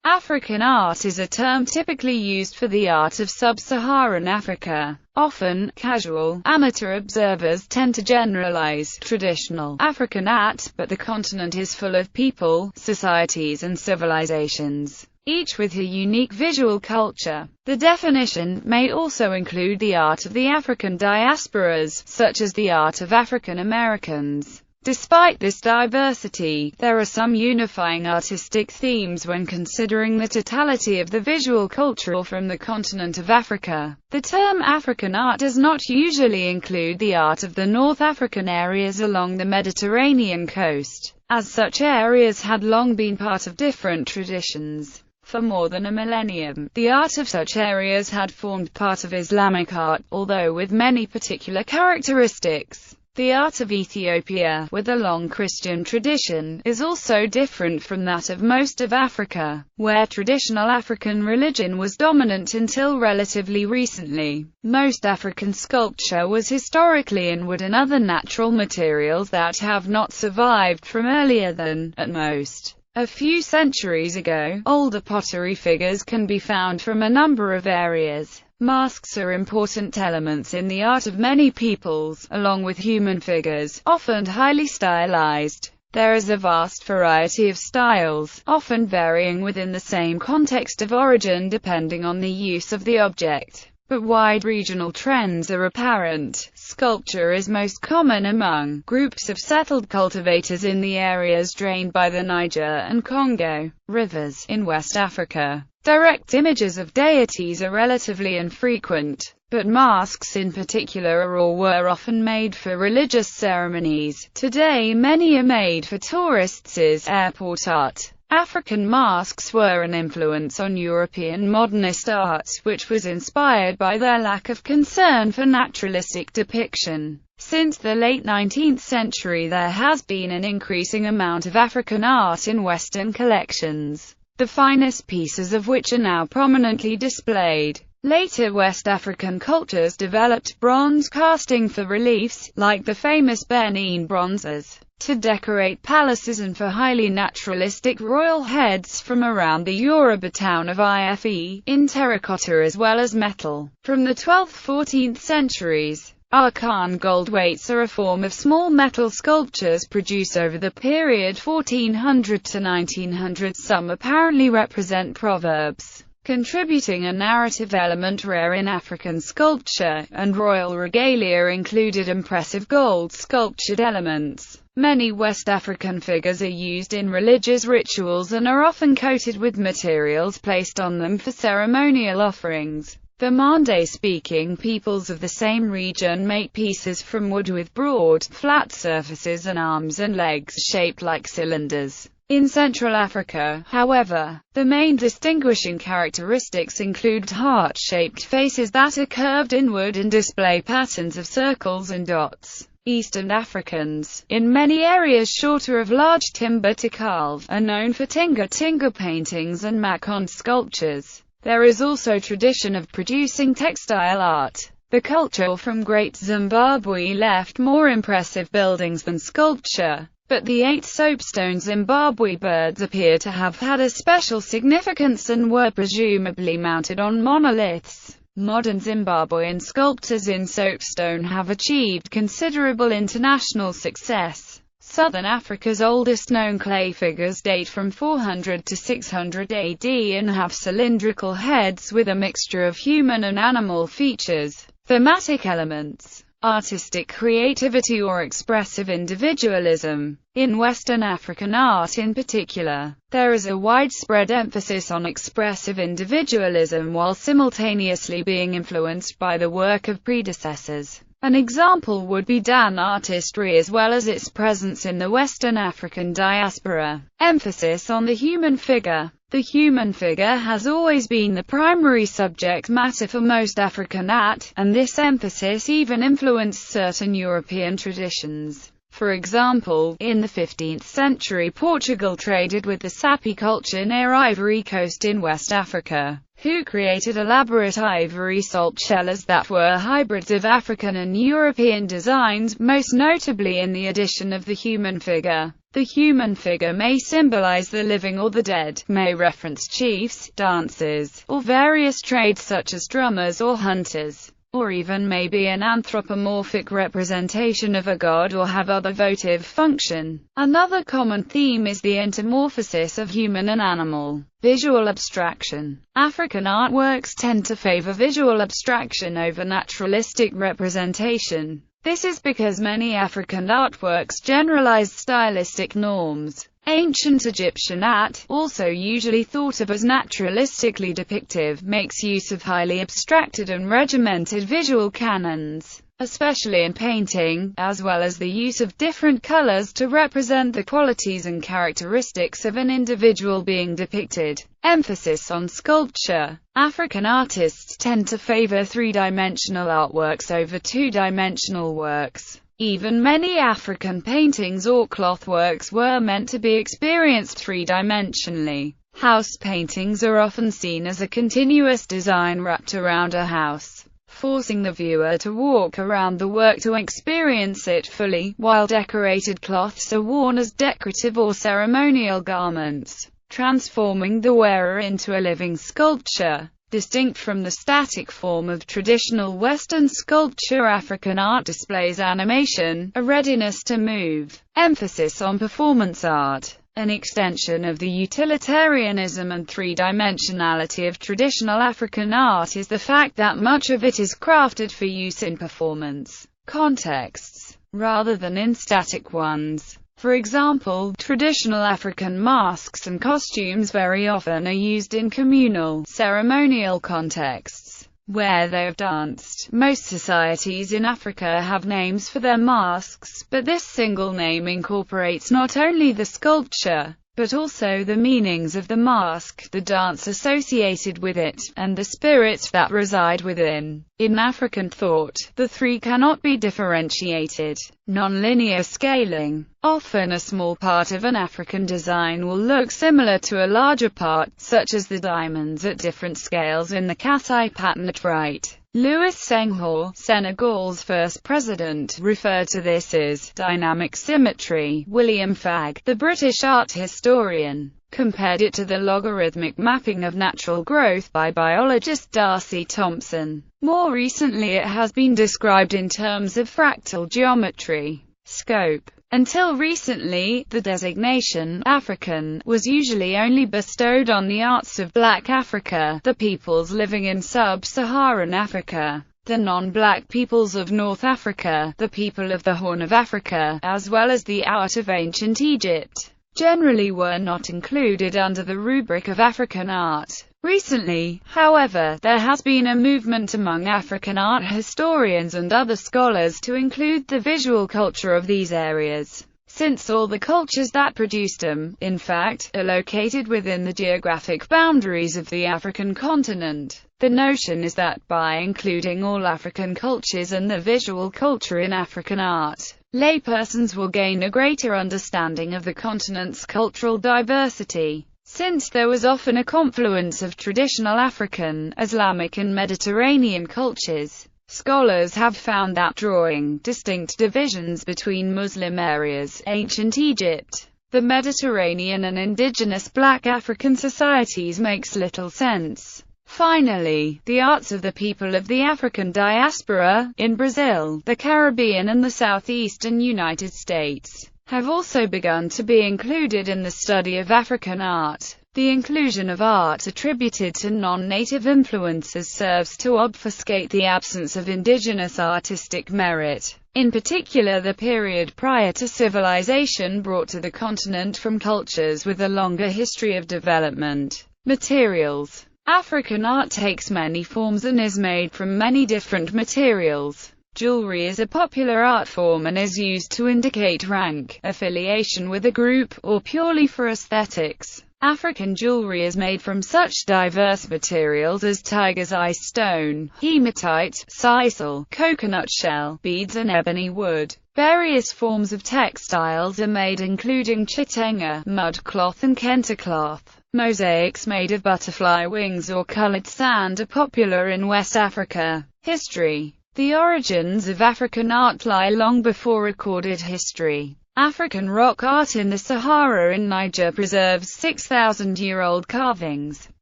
African art is a term typically used for the art of Sub-Saharan Africa. Often, casual, amateur observers tend to generalize traditional African art, but the continent is full of people, societies and civilizations, each with a unique visual culture. The definition may also include the art of the African diasporas, such as the art of African Americans. Despite this diversity, there are some unifying artistic themes when considering the totality of the visual culture from the continent of Africa. The term African art does not usually include the art of the North African areas along the Mediterranean coast, as such areas had long been part of different traditions. For more than a millennium, the art of such areas had formed part of Islamic art, although with many particular characteristics. The art of Ethiopia, with a long Christian tradition, is also different from that of most of Africa, where traditional African religion was dominant until relatively recently. Most African sculpture was historically in wood and other natural materials that have not survived from earlier than, at most, a few centuries ago. Older pottery figures can be found from a number of areas. Masks are important elements in the art of many peoples, along with human figures, often highly stylized. There is a vast variety of styles, often varying within the same context of origin depending on the use of the object. But wide regional trends are apparent. Sculpture is most common among groups of settled cultivators in the areas drained by the Niger and Congo rivers in West Africa. Direct images of deities are relatively infrequent, but masks in particular are or were often made for religious ceremonies. Today many are made for tourists' airport art. African masks were an influence on European modernist art, which was inspired by their lack of concern for naturalistic depiction. Since the late 19th century there has been an increasing amount of African art in Western collections, the finest pieces of which are now prominently displayed. Later West African cultures developed bronze casting for reliefs, like the famous Benin bronzes, to decorate palaces and for highly naturalistic royal heads from around the Yoruba town of Ife, in terracotta as well as metal. From the 12th–14th centuries, Arkan gold weights are a form of small metal sculptures produced over the period 1400 to 1900. Some apparently represent proverbs, contributing a narrative element rare in African sculpture, and royal regalia included impressive gold sculptured elements. Many West African figures are used in religious rituals and are often coated with materials placed on them for ceremonial offerings. The Mande-speaking peoples of the same region make pieces from wood with broad, flat surfaces and arms and legs shaped like cylinders. In Central Africa, however, the main distinguishing characteristics include heart-shaped faces that are curved inward and display patterns of circles and dots. Eastern Africans, in many areas shorter of large timber to carve, are known for tinga-tinga paintings and makonde sculptures. There is also tradition of producing textile art. The culture from Great Zimbabwe left more impressive buildings than sculpture, but the 8 soapstone Zimbabwe birds appear to have had a special significance and were presumably mounted on monoliths. Modern Zimbabwean sculptors in soapstone have achieved considerable international success. Southern Africa's oldest known clay figures date from 400 to 600 AD and have cylindrical heads with a mixture of human and animal features. Thematic elements, artistic creativity or expressive individualism. In Western African art in particular, there is a widespread emphasis on expressive individualism while simultaneously being influenced by the work of predecessors. An example would be Dan artistry as well as its presence in the Western African diaspora. Emphasis on the human figure. The human figure has always been the primary subject matter for most African art, and this emphasis even influenced certain European traditions. For example, in the 15th century Portugal traded with the Sapi culture near Ivory Coast in West Africa, who created elaborate ivory sculptures that were hybrids of African and European designs, most notably in the addition of the human figure. The human figure may symbolize the living or the dead, may reference chiefs, dancers, or various trades such as drummers or hunters, or even may be an anthropomorphic representation of a god or have other votive function. Another common theme is the intermorphosis of human and animal. Visual abstraction. African artworks tend to favor visual abstraction over naturalistic representation. This is because many African artworks generalize stylistic norms. Ancient Egyptian art, also usually thought of as naturalistically depictive, makes use of highly abstracted and regimented visual canons, especially in painting, as well as the use of different colors to represent the qualities and characteristics of an individual being depicted. Emphasis on sculpture. African artists tend to favor three-dimensional artworks over two-dimensional works. Even many African paintings or cloth works were meant to be experienced three-dimensionally. House paintings are often seen as a continuous design wrapped around a house, forcing the viewer to walk around the work to experience it fully, while decorated cloths are worn as decorative or ceremonial garments, transforming the wearer into a living sculpture. Distinct from the static form of traditional Western sculpture, African art displays animation, a readiness to move. Emphasis on performance art. An extension of the utilitarianism and three-dimensionality of traditional African art is the fact that much of it is crafted for use in performance contexts, rather than in static ones. For example, traditional African masks and costumes very often are used in communal, ceremonial contexts, where they have danced. Most societies in Africa have names for their masks, but this single name incorporates not only the sculpture, but also the meanings of the mask, the dance associated with it, and the spirits that reside within. In African thought, the three cannot be differentiated. Non-linear scaling. Often a small part of an African design will look similar to a larger part, such as the diamonds at different scales in the Kasai pattern at right. Louis Senghor, Senegal's first president, referred to this as dynamic symmetry. William Fagg, the British art historian, compared it to the logarithmic mapping of natural growth by biologist Darcy Thompson. More recently it has been described in terms of fractal geometry. Scope. Until recently, the designation African was usually only bestowed on the arts of Black Africa, the peoples living in Sub-Saharan Africa, the non-black peoples of North Africa, the people of the Horn of Africa, as well as the art of ancient Egypt. Generally were not included under the rubric of African art. Recently, however, there has been a movement among African art historians and other scholars to include the visual culture of these areas, since all the cultures that produced them, in fact, are located within the geographic boundaries of the African continent. The notion is that by including all African cultures and the visual culture in African art, laypersons will gain a greater understanding of the continent's cultural diversity. Since there was often a confluence of traditional African, Islamic and Mediterranean cultures, scholars have found that drawing distinct divisions between Muslim areas, ancient Egypt, the Mediterranean and indigenous black African societies makes little sense. Finally, the arts of the people of the African diaspora, in Brazil, the Caribbean and the southeastern United States, have also begun to be included in the study of African art. The inclusion of art attributed to non-native influences serves to obfuscate the absence of indigenous artistic merit. In particular, the period prior to civilization brought to the continent from cultures with a longer history of development. Materials. African art takes many forms and is made from many different materials. Jewelry is a popular art form and is used to indicate rank, affiliation with a group, or purely for aesthetics. African jewelry is made from such diverse materials as tiger's eye stone, hematite, sisal, coconut shell, beads and ebony wood. Various forms of textiles are made including chitenge, mud cloth and kente cloth. Mosaics made of butterfly wings or colored sand are popular in West Africa. History. The origins of African art lie long before recorded history. African rock art in the Sahara in Niger preserves 6,000-year-old carvings.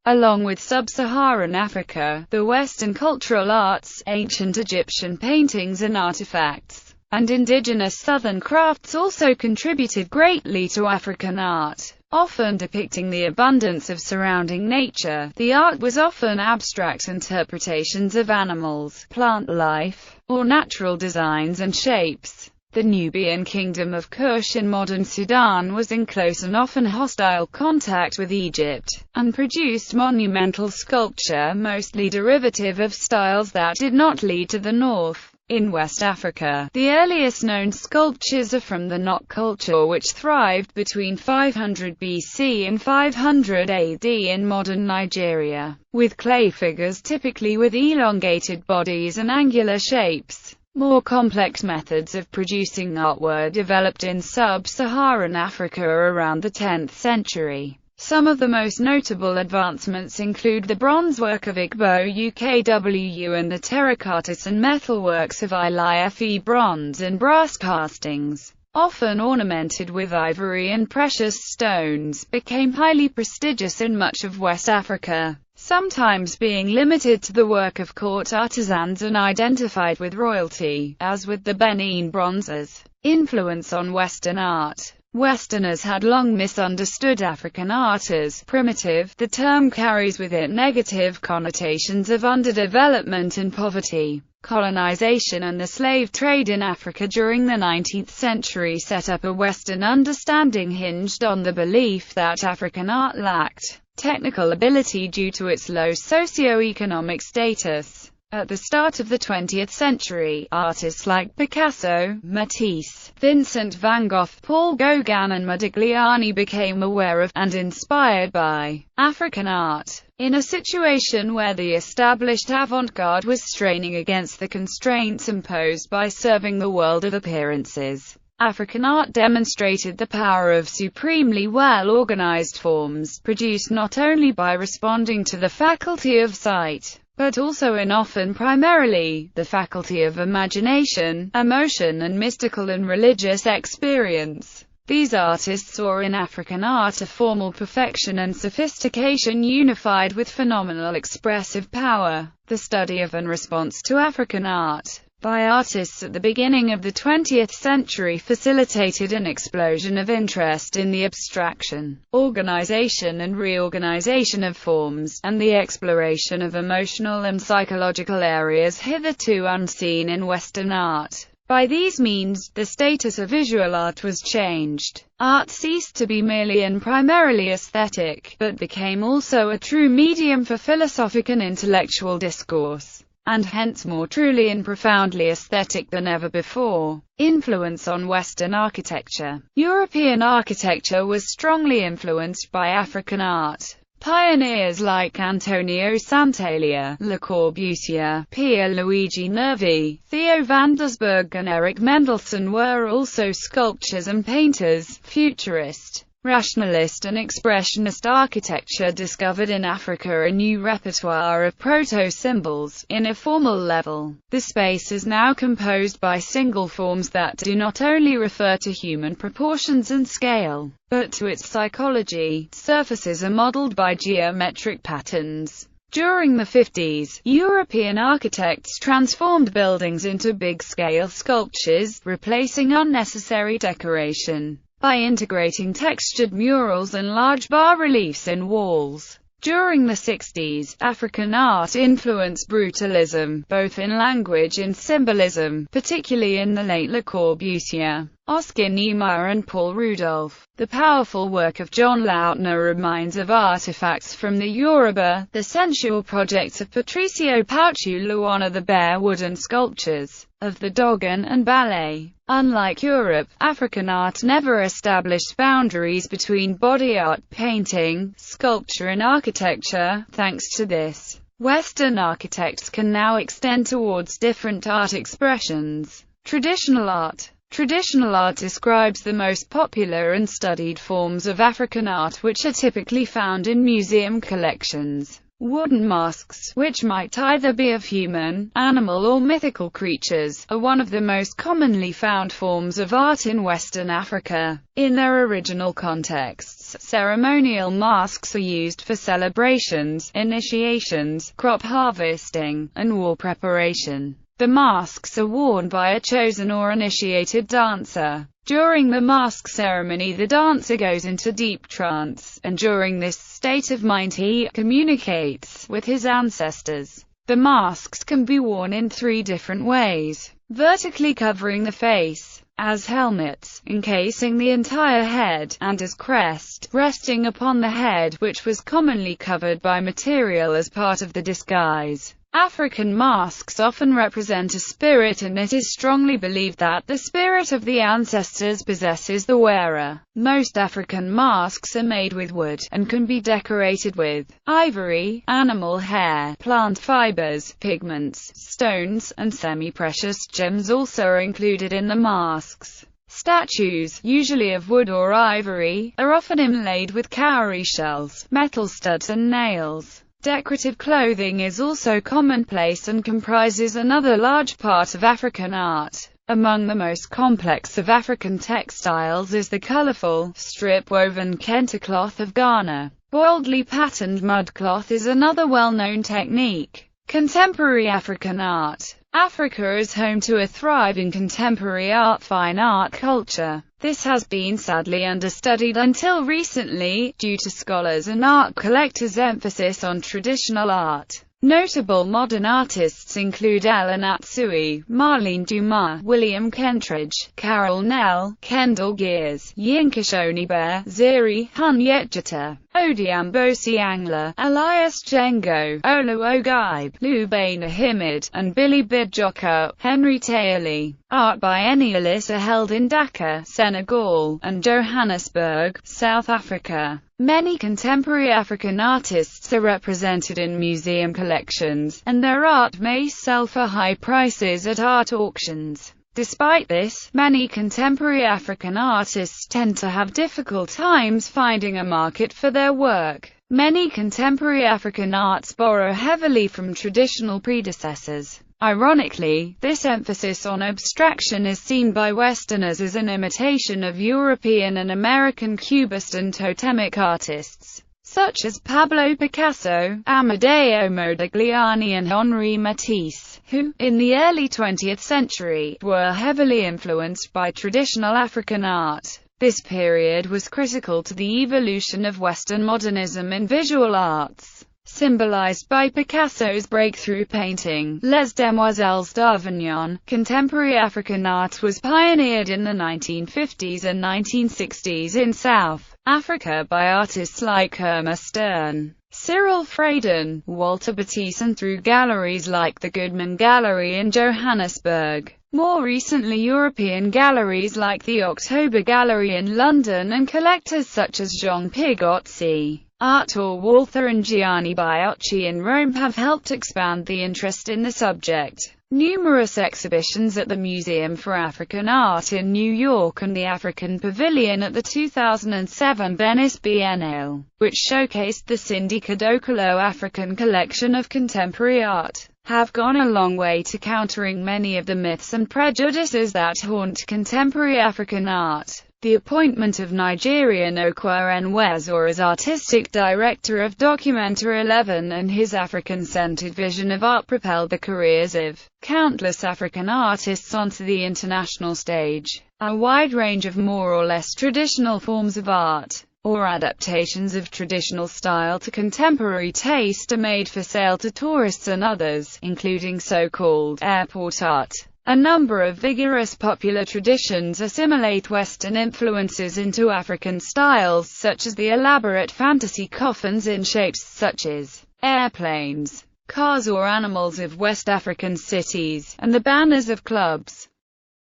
Along with Sub-Saharan Africa, the Western cultural arts, ancient Egyptian paintings and artifacts, and indigenous southern crafts also contributed greatly to African art. Often depicting the abundance of surrounding nature, the art was often abstract interpretations of animals, plant life, or natural designs and shapes. The Nubian kingdom of Kush in modern Sudan was in close and often hostile contact with Egypt, and produced monumental sculpture mostly derivative of styles that did not lead to the north. In West Africa, the earliest known sculptures are from the Nok culture, which thrived between 500 BC and 500 AD in modern Nigeria, with clay figures typically with elongated bodies and angular shapes. More complex methods of producing art were developed in Sub-Saharan Africa around the 10th century. Some of the most notable advancements include the bronze work of Igbo UKW and the terracottas and metalworks of Ilife bronze and brass castings, often ornamented with ivory and precious stones, became highly prestigious in much of West Africa, sometimes being limited to the work of court artisans and identified with royalty, as with the Benin bronzes. Influence on Western art. Westerners had long misunderstood African art as primitive. The term carries with it negative connotations of underdevelopment and poverty. Colonization and the slave trade in Africa during the 19th century set up a Western understanding hinged on the belief that African art lacked technical ability due to its low socio-economic status. At the start of the 20th century, artists like Picasso, Matisse, Vincent van Gogh, Paul Gauguin and Modigliani became aware of, and inspired by, African art. In a situation where the established avant-garde was straining against the constraints imposed by serving the world of appearances, African art demonstrated the power of supremely well-organized forms, produced not only by responding to the faculty of sight, but also and often primarily, the faculty of imagination, emotion and mystical and religious experience. These artists saw in African art a formal perfection and sophistication unified with phenomenal expressive power. The study of and response to African art by artists at the beginning of the 20th century facilitated an explosion of interest in the abstraction, organization and reorganization of forms, and the exploration of emotional and psychological areas hitherto unseen in Western art. By these means, the status of visual art was changed. Art ceased to be merely and primarily aesthetic, but became also a true medium for philosophic and intellectual discourse, and hence more truly and profoundly aesthetic than ever before. Influence on Western architecture. European architecture was strongly influenced by African art. Pioneers like Antonio Santalia, Le Corbusier, Pierluigi Nervi, Theo van Doesburg and Eric Mendelssohn were also sculptors and painters. Futurist, rationalist and expressionist architecture discovered in Africa a new repertoire of proto-symbols. In a formal level, the space is now composed by single forms that do not only refer to human proportions and scale, but to its psychology. Surfaces are modeled by geometric patterns. During the 50s, European architects transformed buildings into big-scale sculptures, replacing unnecessary decoration by integrating textured murals and large bas-reliefs in walls. During the 60s, African art influenced brutalism, both in language and symbolism, particularly in the late Le Corbusier, Oscar Niemeyer and Paul Rudolph. The powerful work of John Lautner reminds of artifacts from the Yoruba, the sensual projects of Patricio Pauchu Luana, the bare wooden sculptures of the Dogon and ballet. Unlike Europe, African art never established boundaries between body art, painting, sculpture and architecture. Thanks to this, Western architects can now extend towards different art expressions. Traditional art. Traditional art describes the most popular and studied forms of African art, which are typically found in museum collections. Wooden masks, which might either be of human, animal or mythical creatures, are one of the most commonly found forms of art in Western Africa. In their original contexts, ceremonial masks are used for celebrations, initiations, crop harvesting, and war preparation. The masks are worn by a chosen or initiated dancer. During the mask ceremony, the dancer goes into deep trance, and during this state of mind he communicates with his ancestors. The masks can be worn in 3 different ways: vertically covering the face, as helmets, encasing the entire head, and as crest, resting upon the head, which was commonly covered by material as part of the disguise. African masks often represent a spirit, and it is strongly believed that the spirit of the ancestors possesses the wearer. Most African masks are made with wood, and can be decorated with ivory, animal hair, plant fibers, pigments, stones, and semi-precious gems also are included in the masks. Statues, usually of wood or ivory, are often inlaid with cowrie shells, metal studs and nails. Decorative clothing is also commonplace and comprises another large part of African art. Among the most complex of African textiles is the colorful, strip-woven kente cloth of Ghana. Boldly patterned mud cloth is another well-known technique. Contemporary African art. Africa is home to a thriving contemporary fine art culture. This has been sadly understudied until recently, due to scholars and art collectors' emphasis on traditional art. Notable modern artists include Ellen Atsui, Marlene Dumas, William Kentridge, Carol Nell, Kendall Gears, Yinka Shonibare, Ziri, Hunyetjata, Odiambo Siangla, Elias Jengo, Olu Ogaib, Lubena Himid, and Billy Bidjoka. Henry Taylor. Art biennialists are held in Dakar, Senegal, and Johannesburg, South Africa. Many contemporary African artists are represented in museum collections, and their art may sell for high prices at art auctions. Despite this, many contemporary African artists tend to have difficult times finding a market for their work. Many contemporary African arts borrow heavily from traditional predecessors. Ironically, this emphasis on abstraction is seen by Westerners as an imitation of European and American Cubist and totemic artists, such as Pablo Picasso, Amadeo Modigliani and Henri Matisse, who, in the early 20th century, were heavily influenced by traditional African art. This period was critical to the evolution of Western modernism in visual arts, symbolized by Picasso's breakthrough painting, Les Demoiselles d'Avignon. Contemporary African art was pioneered in the 1950s and 1960s in South Africa by artists like Irma Stern, Cyril Freyden, Walter Batisse, and through galleries like the Goodman Gallery in Johannesburg. More recently, European galleries like the October Gallery in London and collectors such as Jean Pigozzi, Artur Walther and Gianni Biocchi in Rome have helped expand the interest in the subject. Numerous exhibitions at the Museum for African Art in New York and the African Pavilion at the 2007 Venice Biennale, which showcased the Cindy Kadokolo African collection of contemporary art, have gone a long way to countering many of the myths and prejudices that haunt contemporary African art. The appointment of Nigerian Okwa Enwezor as artistic director of Documentary 11 and his African-centered vision of art propelled the careers of countless African artists onto the international stage. A wide range of more or less traditional forms of art, or adaptations of traditional style to contemporary taste, are made for sale to tourists and others, including so-called airport art. A number of vigorous popular traditions assimilate Western influences into African styles, such as the elaborate fantasy coffins in shapes such as airplanes, cars or animals of West African cities, and the banners of clubs.